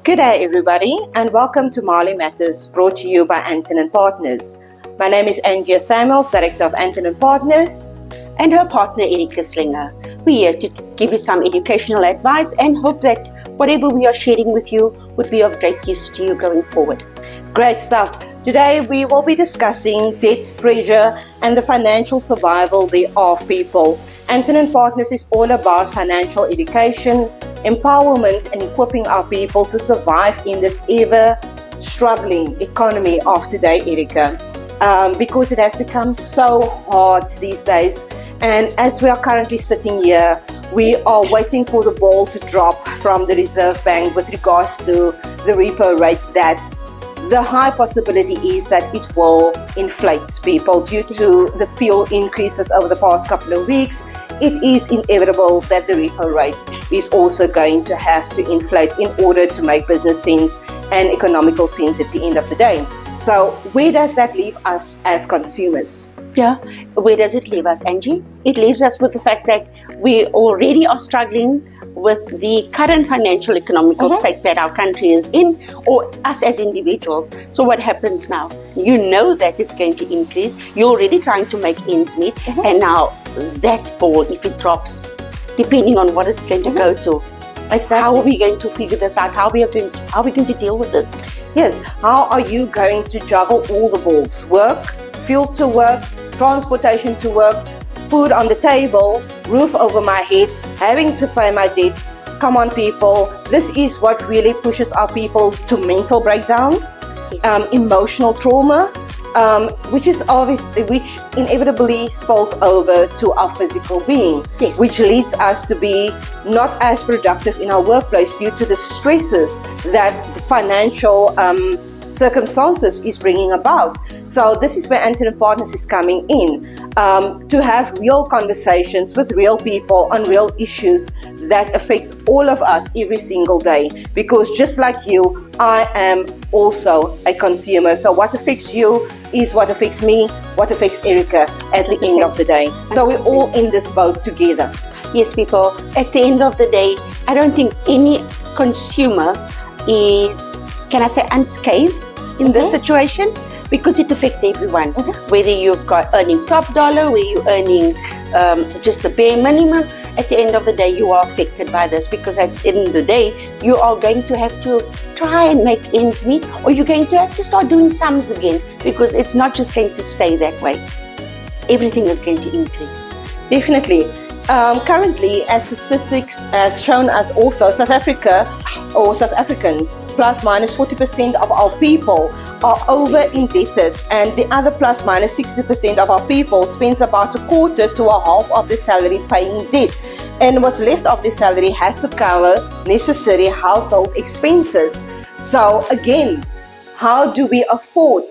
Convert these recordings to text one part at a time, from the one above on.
Good day, everybody, and welcome to Marley Matters, brought to you by Anton & Partners. My name is Angia Samuels, Director of Anton & Partners. And her partner, Erika Slinger. We're here to give you some educational advice and hope that whatever we are sharing with you would be of great use to you going forward. Great stuff. Today we will be discussing debt pressure and the financial survival thereof, people. Anton & Partners is all about financial education, empowerment, and equipping our people to survive in this ever-struggling economy of today, Erika. Because it has become so hard these days. And as we are currently sitting here, we are waiting for the ball to drop from the Reserve Bank with regards to the repo rate, that the high possibility is that it will inflate, people, due to the fuel increases over the past couple of weeks. It is inevitable that the repo rate is also going to have to inflate in order to make business sense and economical sense at the end of the day. So where does that leave us as consumers? Yeah, where does it leave us, Angie? It leaves us with the fact that we already are struggling with the current financial economical state that our country is in, or us as individuals. So what happens now? You know that it's going to increase. You're already trying to make ends meet, and now that ball, if it drops, depending on what it's going to go to, Exactly. how are we going to figure this out? How are we going to deal with this? Yes, how are you going to juggle all the balls? Work, fuel to work, transportation to work, food on the table, roof over my head, having to pay my debt. Come on, people. This is what really pushes our people to mental breakdowns, emotional trauma, which inevitably spills over to our physical being, which leads us to be not as productive in our workplace due to the stresses that the financial circumstances is bringing about. So this is where Anton & Partners is coming in, to have real conversations with real people on real issues that affects all of us every single day. Because just like you, I am also a consumer. So what affects you is what affects me, what affects Erika at the end of the day. So we're all in this boat together. Yes, people, at the end of the day, I don't think any consumer is, can I say, unscathed in this situation, because it affects everyone. Whether you've got earning top dollar, whether you're earning just the bare minimum, at the end of the day, you are affected by this, because at the end of the day, you are going to have to try and make ends meet, or you're going to have to start doing sums again, because it's not just going to stay that way. Everything is going to increase. Definitely. Currently, as statistics has shown us also, South Africa, or South Africans, plus minus 40% of our people are over indebted, and the other plus minus 60% of our people spends about a quarter to a half of their salary paying debt. And what's left of their salary has to cover necessary household expenses. So again, how do we afford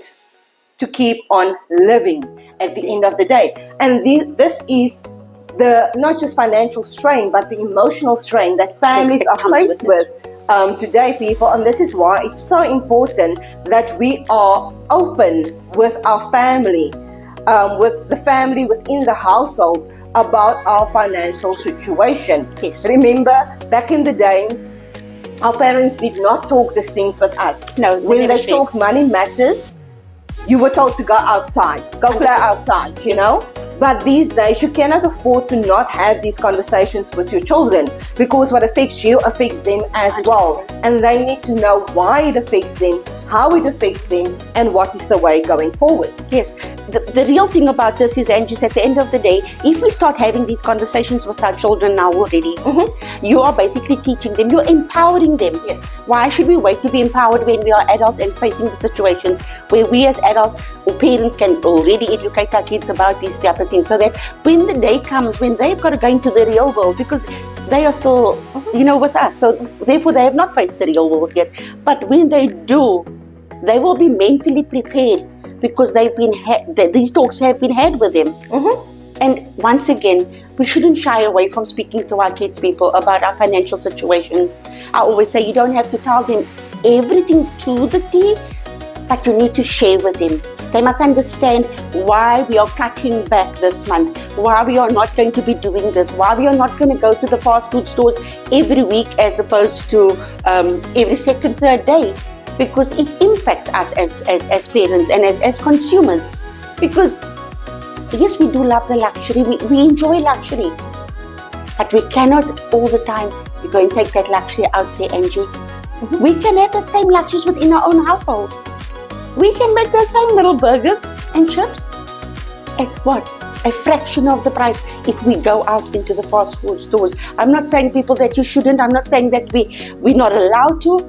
to keep on living at the end of the day? And this is the not just financial strain, but the emotional strain that families are faced with today, people. And this is why it's so important that we are open with our family, with the family within the household, about our financial situation. Remember, back in the day, our parents did not talk these things with us. No, when they talked money matters, you were told to go outside, go play outside, you know. But these days, you cannot afford to not have these conversations with your children, because what affects you affects them as well. And they need to know why it affects them, how it affects them, and what is the way going forward. Yes, the real thing about this is, Angie, at the end of the day, if we start having these conversations with our children now already, you are basically teaching them, you're empowering them. Yes. Why should we wait to be empowered when we are adults and facing the situations where we as adults or parents can already educate our kids about these type of things, so that when the day comes when they've got to go into the real world, because they are still, with us, so therefore they have not faced the real world yet. But when they do, they will be mentally prepared, because these talks have been had with them. And once again, we shouldn't shy away from speaking to our kids, people, about our financial situations. I always say you don't have to tell them everything to the T, but you need to share with them. They must understand why we are cutting back this month, why we are not going to be doing this, why we are not going to go to the fast food stores every week as opposed to every second, third day, because it impacts us as parents and as consumers. Because yes, we do love the luxury, we enjoy luxury, but we cannot all the time go and take that luxury out there, Angie. Mm-hmm. We can have that same luxuries within our own households. We can make the same little burgers and chips at what? A fraction of the price if we go out into the fast food stores. I'm not saying people that you shouldn't. I'm not saying that we're not allowed to,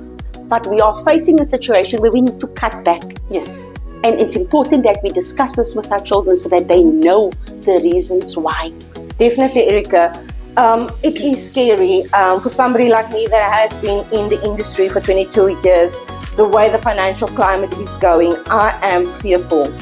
but we are facing a situation where we need to cut back. Yes. And it's important that we discuss this with our children so that they know the reasons why. Definitely, Erica. It is scary for somebody like me that has been in the industry for 22 years. The way the financial climate is going, I am fearful,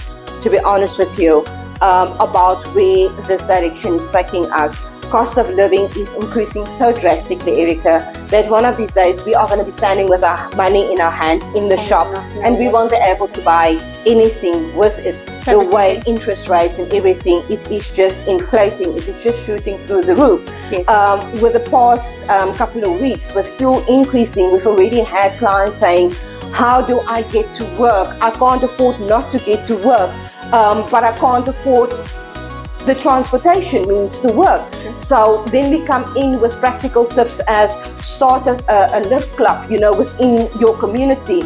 to be honest with you, about where this direction is taking us. Cost of living is increasing so drastically, Erica, that one of these days we are going to be standing with our money in our hand in the shop and we won't be able to buy anything with it. The way interest rates and everything, it is just inflating, it is just shooting through the roof. Yes. With the past couple of weeks, with fuel increasing, we've already had clients saying, how do I get to work? I can't afford not to get to work, but I can't afford the transportation means to work. So then we come in with practical tips as start a lift club, within your community.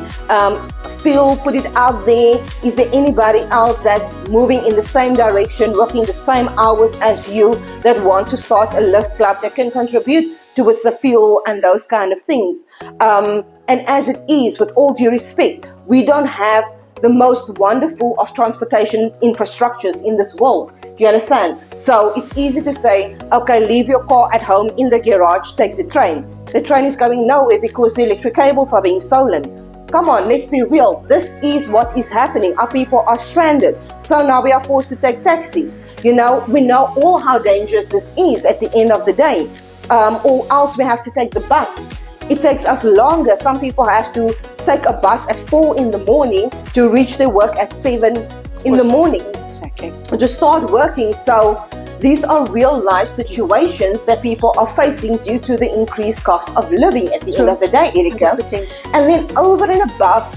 Put it out there. Is there anybody else that's moving in the same direction, working the same hours as you, that wants to start a lift club that can contribute towards the fuel and those kind of things? And as it is, with all due respect, we don't have the most wonderful of transportation infrastructures in this world. Do you understand? So it's easy to say, okay, leave your car at home in the garage, take the train. The train is going nowhere because the electric cables are being stolen. Come on, let's be real. This is what is happening. Our people are stranded. So now we are forced to take taxis. We know all how dangerous this is at the end of the day. Or else we have to take the bus. It takes us longer. Some people have to take a bus at 4 in the morning to reach their work at 7 in the morning. Exactly. To start working. So these are real life situations that people are facing due to the increased cost of living at the end of the day, Erica. 100%. And then over and above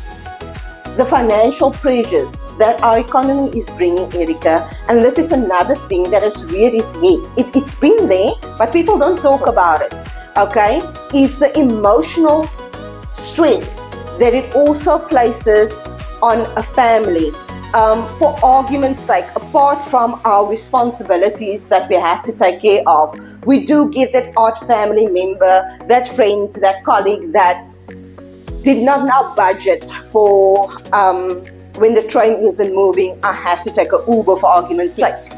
the financial pressures that our economy is bringing, Erica, and this is another thing that has reared its head. It's been there, but people don't talk about it. Okay, is the emotional stress that it also places on a family. For argument's sake, apart from our responsibilities that we have to take care of, we do get that odd family member, that friend, that colleague that did not now budget for when the train isn't moving, I have to take an Uber for argument's sake.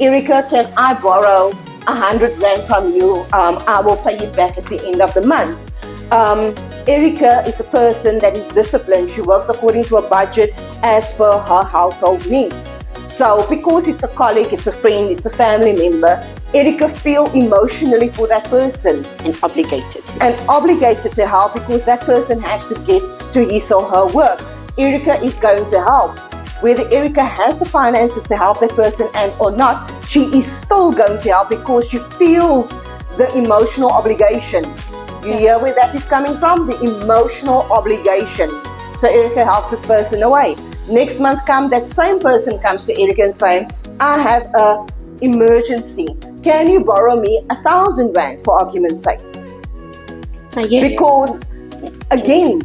Erica, can I borrow 100 Rand from you? I will pay it back at the end of the month. Erica is a person that is disciplined. She works according to a budget as per her household needs. So because it's a colleague, it's a friend, it's a family member, Erica feels emotionally for that person. And obligated. And obligated to help because that person has to get to his or her work. Erica is going to help. Whether Erica has the finances to help that person and or not, she is still going to help because she feels the emotional obligation. You hear where that is coming from? The emotional obligation. So Erica helps this person away. Next month that same person comes to Erica and saying, I have an emergency. Can you borrow me 1,000 Rand for argument's sake? Because again,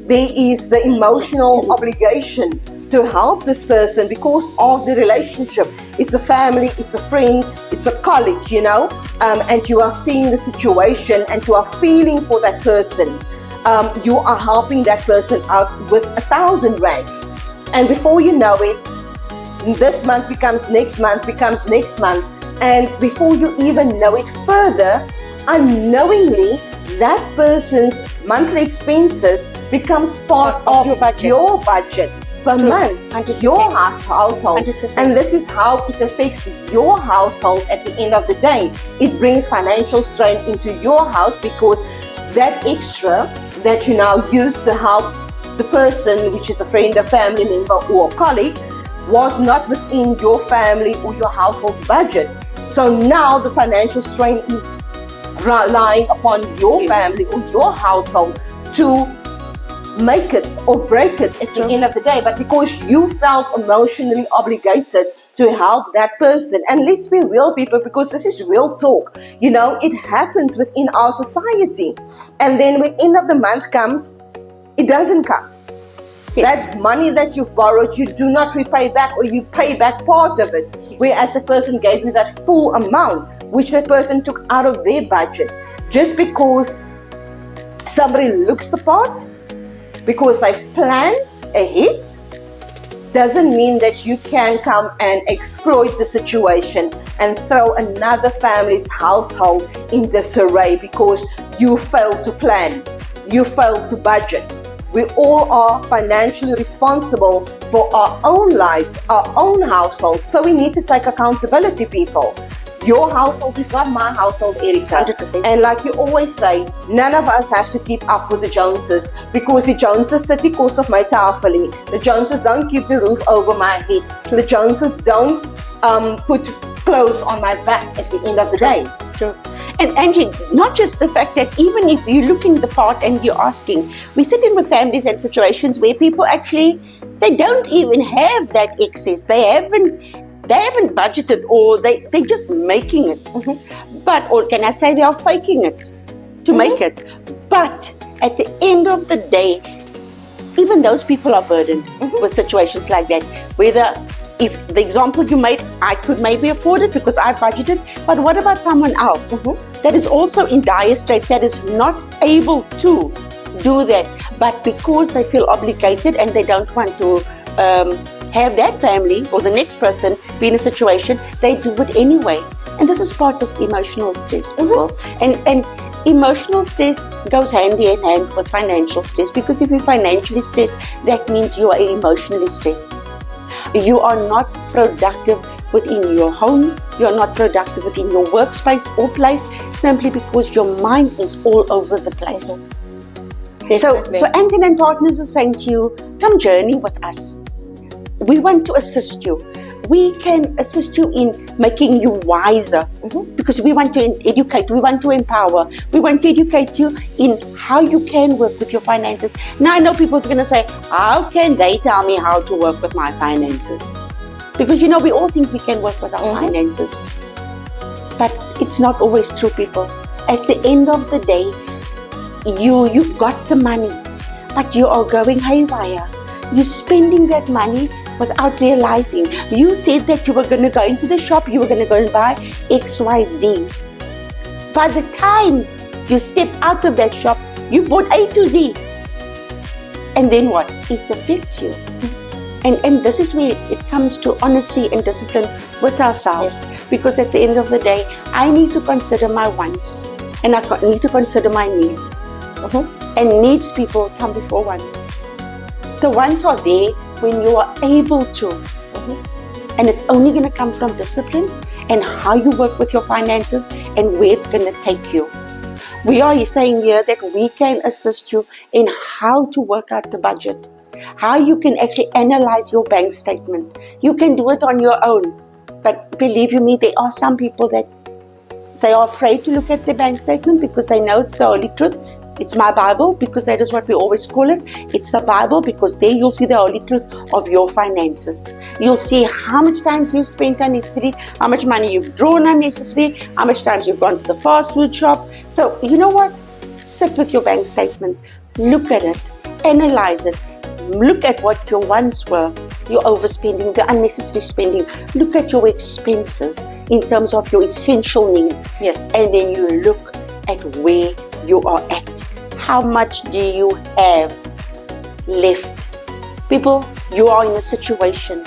there is the emotional obligation to help this person because of the relationship. It's a family, it's a friend, it's a colleague, and you are seeing the situation and you are feeling for that person. You are helping that person out with 1,000 Rand. And before you know it, this month becomes next month, and before you even know it further, unknowingly, that person's monthly expenses becomes part of your budget per month, 100%. your household. 100%. And this is how it affects your household at the end of the day. It brings financial strain into your house because that extra that you now use to help the person, which is a friend, a family member, or a colleague, was not within your family or your household's budget. So now the financial strain is relying upon your family or your household to make it or break it at the end of the day. But because you felt emotionally obligated to help that person, and let's be real, people, because this is real talk, it happens within our society. And then when end of the month comes, it doesn't come. Yes. That money that you've borrowed, you do not repay back, or you pay back part of it. Yes. Whereas the person gave you that full amount, which the person took out of their budget. Just because somebody looks the part, because they've planned ahead, doesn't mean that you can come and exploit the situation and throw another family's household in disarray because you failed to plan, you failed to budget. We all are financially responsible for our own lives, our own household. So we need to take accountability, people. Your household is not my household, Erica. 100%. And like you always say, none of us have to keep up with the Joneses, because the Joneses sit because of my tafeli. The Joneses don't keep the roof over my head. The Joneses don't put clothes on my back at the end of the day. True. And Angie, not just the fact that even if you're looking the part and you're asking, we sit in with families and situations where people actually, they don't even have that excess. They haven't budgeted, or they're just making it. Mm-hmm. But, or can I say they are faking it to make it. But at the end of the day, even those people are burdened with situations like that. Whether, if the example you made, I could maybe afford it because I budgeted, but what about someone else that is also in dire straits, that is not able to do that, but because they feel obligated and they don't want to have that family or the next person be in a situation, they do it anyway. And this is part of emotional stress, people. And emotional stress goes hand in hand with financial stress, because if you're financially stressed, that means you are emotionally stressed. You are not productive within your home, you're not productive within your workspace or place, simply because your mind is all over the place. So Anthony and Partners are saying to you, come journey with us. We want to assist you. We can assist you in making you wiser, because we want to educate, we want to empower, we want to educate you in how you can work with your finances. Now I know people are going to say, how can they tell me how to work with my finances? Because we all think we can work with our finances. But it's not always true, people. At the end of the day, you've got the money, but you are going haywire. You're spending that money without realizing. You said that you were going to go into the shop, you were going to go and buy XYZ. By the time you step out of that shop, you bought A to Z. And then what? It affects you. And this is where it comes to honesty and discipline with ourselves. Yes. Because at the end of the day, I need to consider my wants, and I need to consider my needs. And needs, people, come before wants. The wants are there when you are able to. And it's only going to come from discipline and how you work with your finances and where it's going to take you. We are saying here that we can assist you in how to work out the budget, how you can actually analyze your bank statement. You can do it on your own. But believe you me, there are some people that they are afraid to look at their bank statement because they know it's the holy truth. It's my Bible, because that is what we always call it. It's the Bible, because there you'll see the holy truth of your finances. You'll see how much times you've spent unnecessarily, how much money you've drawn unnecessarily, how much times you've gone to the fast food shop. So you know what? Sit with your bank statement, look at it, analyze it, look at what your wants were, your overspending, the unnecessary spending. Look at your expenses in terms of your essential needs. Yes. And then you look at where you are at. How much do you have left? People, you are in a situation.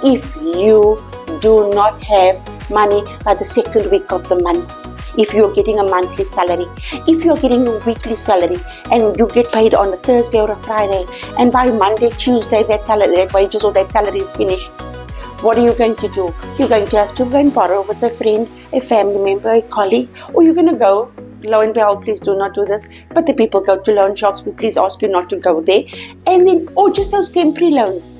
If you do not have money by the second week of the month, if you're getting a monthly salary, if you're getting a weekly salary, and you get paid on a Thursday or a Friday, and by Monday, Tuesday, that salary, that wages or that salary is finished, what are you going to do? You're going to have to go and borrow with a friend, a family member, a colleague, or you're going to go lo and behold, please do not do this. But the people go to loan sharks, we please ask you not to go there. And then, or just those temporary loans.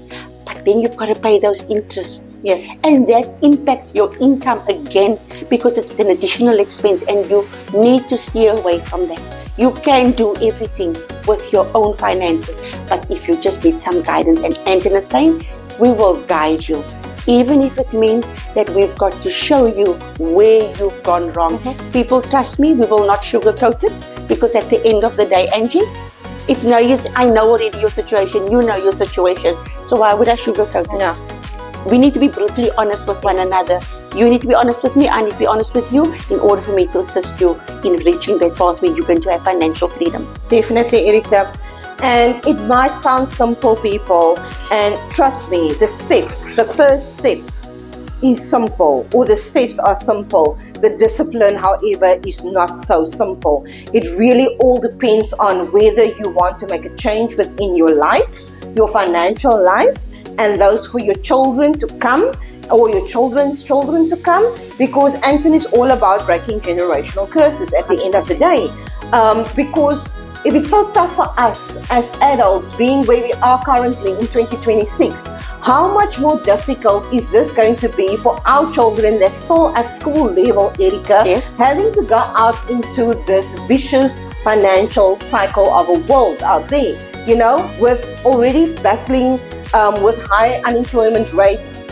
But then you've got to pay those interests. Yes. And that impacts your income again, because it's an additional expense and you need to steer away from that. You can do everything with your own finances, but if you just need some guidance, and Anton is saying, we will guide you. Even if it means that we've got to show you where you've gone wrong. People, trust me, we will not sugarcoat it, because at the end of the day, Angie, it's no use. I know already your situation, you know your situation, so why would I sugarcoat it? No. We need to be brutally honest with one another. You need to be honest with me, I need to be honest with you, in order for me to assist you in reaching that path where you're going to have financial freedom. Definitely, Erika. And it might sound simple, people, and trust me, the first step is simple, or the steps are simple. The discipline, however, is not so simple. It really all depends on whether you want to make a change within your life, your financial life, and those for your children to come, or your children's children to come, because Anton is all about breaking generational curses at the end of the day. Because if it's so tough for us as adults, being where we are currently in 2026, how much more difficult is this going to be for our children that's still at school level, Erika, Yes. having to go out into this vicious financial cycle of a world out there, you know, with already battling with high unemployment rates,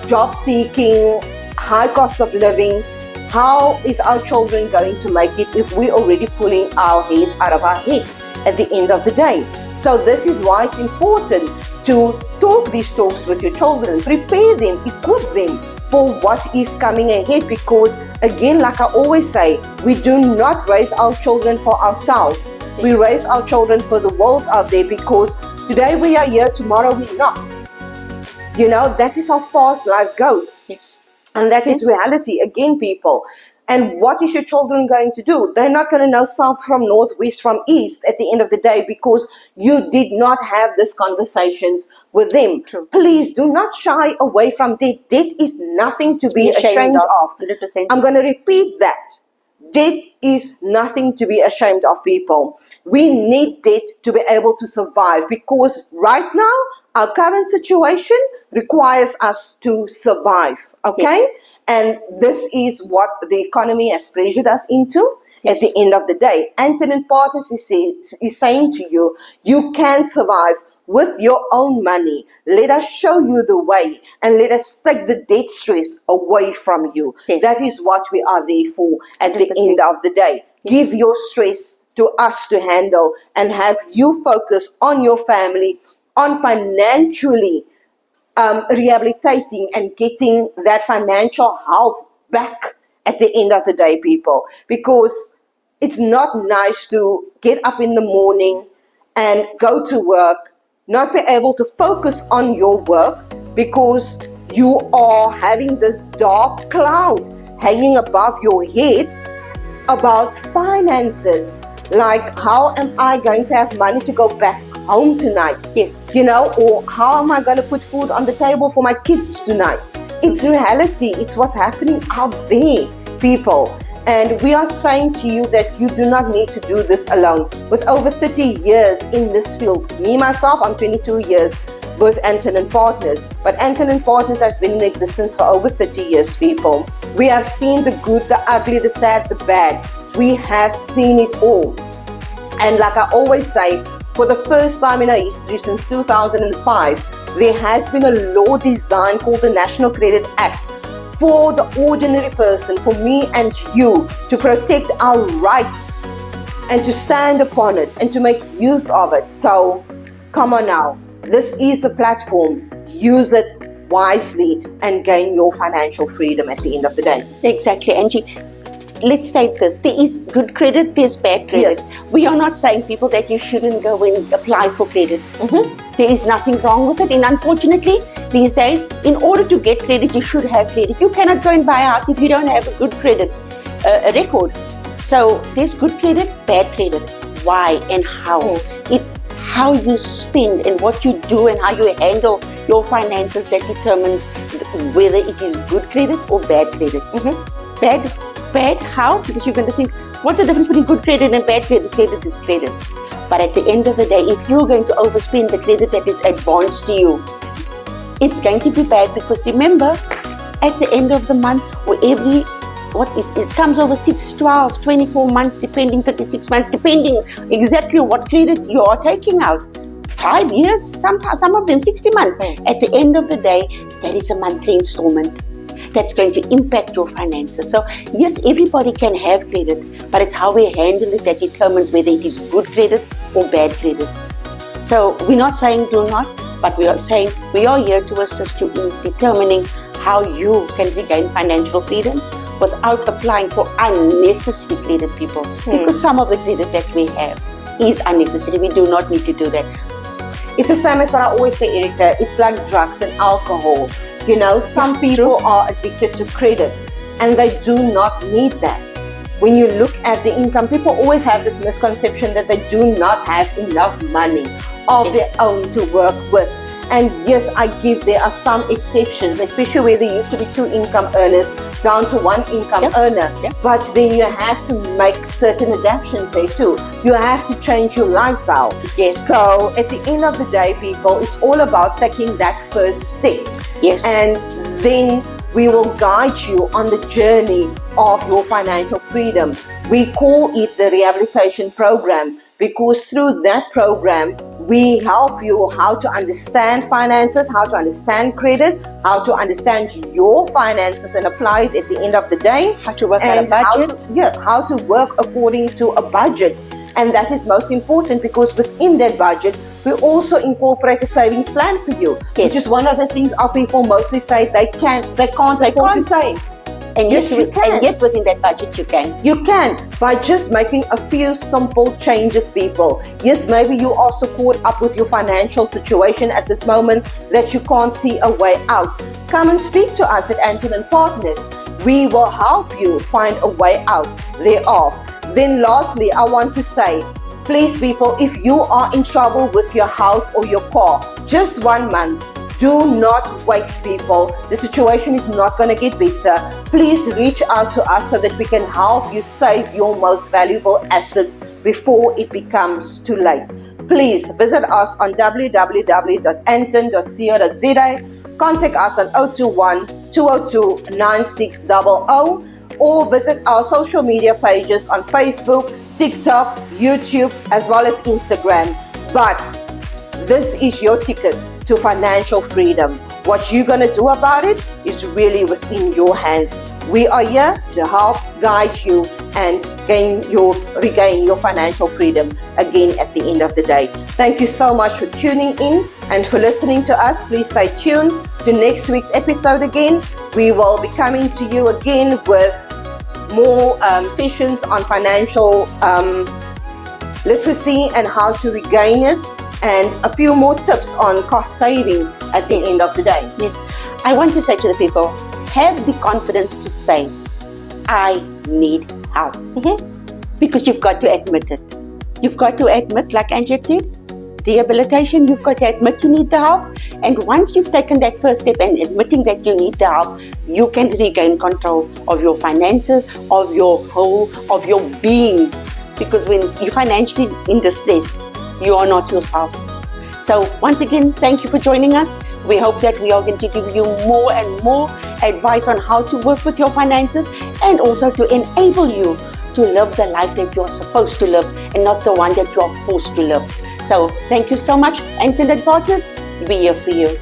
job seeking, high cost of living. How is our children going to make it if we're already pulling our hairs out of our head at the end of the day? So this is why it's important to talk these talks with your children, prepare them, equip them for what is coming ahead, because again, like I always say, we do not raise our children for ourselves. Yes. We raise our children for the world out there, because today we are here, tomorrow we're not. You know, that is how fast life goes. Yes. And that is reality, again, people. And what is your children going to do? They're not going to know south from north, west from east at the end of the day, because you did not have these conversations with them. True. Please do not shy away from debt. Debt is nothing to be ashamed of. 100%. I'm going to repeat that. Debt is nothing to be ashamed of, people. We need debt to be able to survive, because right now, our current situation requires us to survive. Okay? Yes. And this is what the economy has pressured us into. Yes. At the end of the day, Anton and Partners is saying to you, you can survive with your own money. Let us show you the way, and let us take the debt stress away from you. Yes. That is what we are there for at 100%. the end of the day. Yes. Give your stress to us to handle, and have you focus on your family, on financially rehabilitating and getting that financial health back at the end of the day, people. Because it's not nice to get up in the morning and go to work, not be able to focus on your work, because you are having this dark cloud hanging above your head about finances. Like, how am I going to have money to go back home tonight? Yes. You know, or how am I going to put food on the table for my kids tonight? It's reality. It's what's happening out there, people. And we are saying to you that you do not need to do this alone. With over 30 years in this field, me, myself, I'm 22 years with Anton and Partners. But Anton and Partners has been in existence for over 30 years, people. We have seen the good, the ugly, the sad, the bad. We have seen it all. And like I always say, for the first time in our history since 2005, there has been a law design called the National Credit Act for the ordinary person, for me and you, to protect our rights and to stand upon it and to make use of it. So come on now, this is the platform. Use it wisely and gain your financial freedom at the end of the day. Exactly, Angie. Let's say this, there is good credit, there's bad credit. Yes. We are not saying, people, that you shouldn't go and apply for credit. Mm-hmm. There is nothing wrong with it. And unfortunately, these days, in order to get credit, you should have credit. You cannot go and buy a house if you don't have a good credit record. So there's good credit, bad credit. Why and how? It's how you spend and what you do and how you handle your finances that determines whether it is good credit or bad credit. Bad bad. How? Because you're going to think, what's the difference between good credit and bad credit? Credit is credit. But at the end of the day, if you're going to overspend the credit that is advanced to you, it's going to be bad, because remember, at the end of the month, or it comes over 6, 12, 24 months, depending, 36 months, depending exactly what credit you are taking out. 5 years, some of them 60 months. At the end of the day, that is a monthly installment that's going to impact your finances. So yes, everybody can have credit, but it's how we handle it that determines whether it is good credit or bad credit. So we're not saying do not, but we are saying we are here to assist you in determining how you can regain financial freedom without applying for unnecessary credit, people. Because some of the credit that we have is unnecessary. We do not need to do that. It's the same as what I always say, Erica. It's like drugs and alcohol. You know, some people are addicted to credit and they do not need that. When you look at the income, people always have this misconception that they do not have enough money of their own to work with. And yes, there are some exceptions, especially where there used to be 2 income earners down to 1 income earner. But then you have to make certain adaptations there too. You have to change your lifestyle. So at the end of the day, people, it's all about taking that first step. And then we will guide you on the journey of your financial freedom. We call it the rehabilitation program, because through that program, we help you how to understand finances, how to understand credit, how to understand your finances and apply it at the end of the day. How to work on a budget. How to work according to a budget. And that is most important, because within that budget, we also incorporate a savings plan for you. Which is one of the things our people mostly say they can't afford to save. And yet within that budget you can. You can, by just making a few simple changes, people. Yes, maybe you are so caught up with your financial situation at this moment that you can't see a way out. Come and speak to us at Anton & Partners. We will help you find a way out thereof. Then lastly, I want to say, please people, if you are in trouble with your house or your car, just 1 month, do not wait, people. The situation is not going to get better. Please reach out to us so that we can help you save your most valuable assets before it becomes too late. Please visit us on www.anton.co.za. Contact us on 021-202-9600 or visit our social media pages on Facebook, TikTok, YouTube, as well as Instagram. But this is your ticket to financial freedom. What you're going to do about it is really within your hands. We are here to help guide you and regain your financial freedom again at the end of the day. Thank you so much for tuning in and for listening to us. Please stay tuned to next week's episode again. We will be coming to you again with more sessions on financial literacy and how to regain it, and a few more tips on cost saving at the end of the day. Yes, I want to say to the people, have the confidence to say, I need help. Because you've got to admit it. You've got to admit, like Angie said, rehabilitation, you've got to admit you need the help. And once you've taken that first step and admitting that you need the help, you can regain control of your finances, of your whole, of your being. Because when you're financially in distress, you are not yourself. So once again, thank you for joining us. We hope that we are going to give you more and more advice on how to work with your finances, and also to enable you to live the life that you are supposed to live and not the one that you are forced to live. So thank you so much, Anton & Partners. Be here for you.